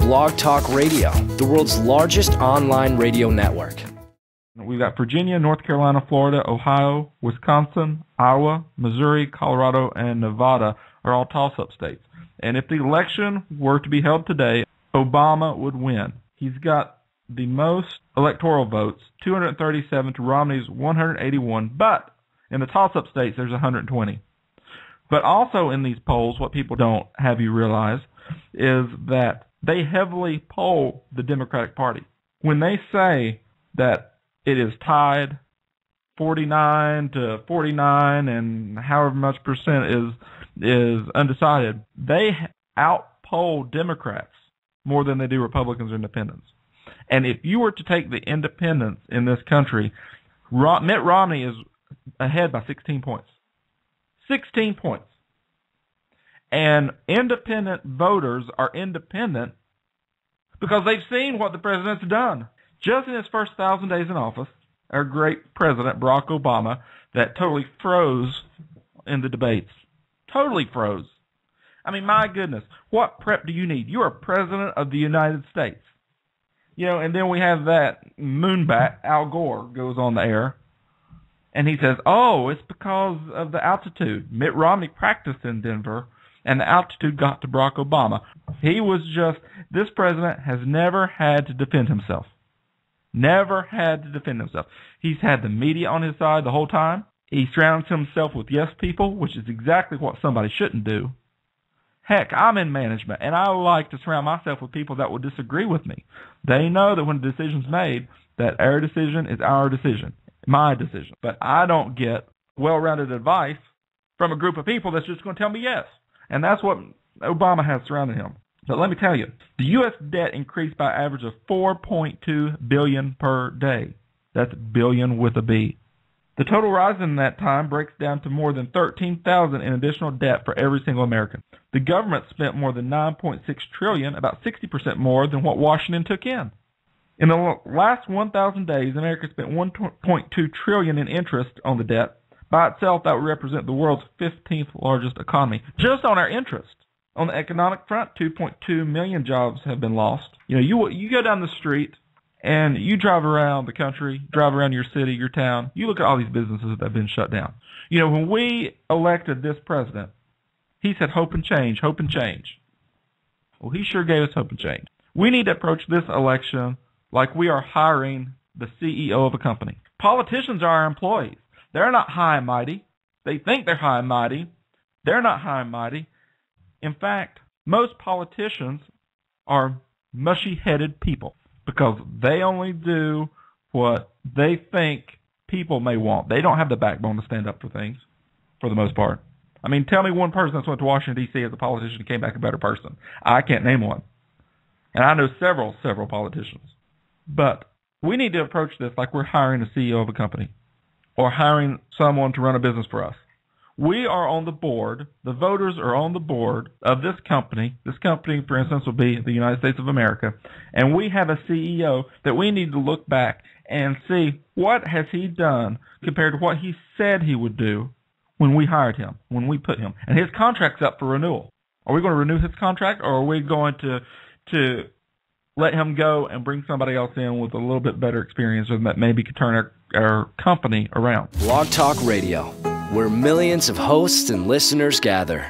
Blog Talk Radio, the world's largest online radio network. We've got Virginia, North Carolina, Florida, Ohio, Wisconsin, Iowa, Missouri, Colorado, and Nevada are all toss-up states. And if the election were to be held today, Obama would win. He's got the most electoral votes, 237 to Romney's 181, but in the toss-up states, there's 120. But also in these polls, what people don't have you realize is that they heavily poll the Democratic Party. When they say that it is tied 49 to 49 and however much percent is undecided, they outpoll Democrats more than they do Republicans or independents. And if you were to take the independents in this country, Mitt Romney is ahead by 16 points. 16 points. And independent voters are independent because they've seen what the president's done. Just in his first 1,000 days in office, our great president, Barack Obama, that totally froze in the debates. Totally froze. I mean, my goodness, what prep do you need? You are president of the United States. You know, and then we have that moonbat, Al Gore, goes on the air. And he says, oh, it's because of the altitude. Mitt Romney practiced in Denver, and the altitude got to Barack Obama. This president has never had to defend himself. Never had to defend himself. He's had the media on his side the whole time. He surrounds himself with yes people, which is exactly what somebody shouldn't do. Heck, I'm in management, and I like to surround myself with people that will disagree with me. They know that when a decision's made, that our decision is our decision. My decision. But I don't get well-rounded advice from a group of people that's just going to tell me yes. And that's what Obama has surrounded him. But let me tell you, the U.S. debt increased by an average of $4.2 billion per day. That's billion with a B. The total rise in that time breaks down to more than $13,000 in additional debt for every single American. The government spent more than $9.6 trillion, about 60% more than what Washington took in. In the last 1,000 days, America spent $1.2 trillion in interest on the debt. By itself, that would represent the world's 15th largest economy, just on our interest. On the economic front, 2.2 million jobs have been lost. You know, you go down the street and you drive around the country, drive around your city, your town. You look at all these businesses that have been shut down. You know, when we elected this president, he said hope and change, hope and change. Well, he sure gave us hope and change. We need to approach this election like we are hiring the CEO of a company. Politicians are our employees. They're not high and mighty. They think they're high and mighty. They're not high and mighty. In fact, most politicians are mushy-headed people because they only do what they think people may want. They don't have the backbone to stand up for things, for the most part. I mean, tell me one person that's went to Washington, D.C. as a politician and came back a better person. I can't name one. And I know several politicians. But we need to approach this like we're hiring a CEO of a company or hiring someone to run a business for us. We are on the board, the voters are on the board of this company. This company, for instance, will be the United States of America. And we have a CEO that we need to look back and see what has he done compared to what he said he would do when we hired him, when we put him. And his contract's up for renewal. Are we going to renew his contract, or are we going to let him go and bring somebody else in with a little bit better experience and that maybe could turn our company around? Blog Talk Radio, where millions of hosts and listeners gather.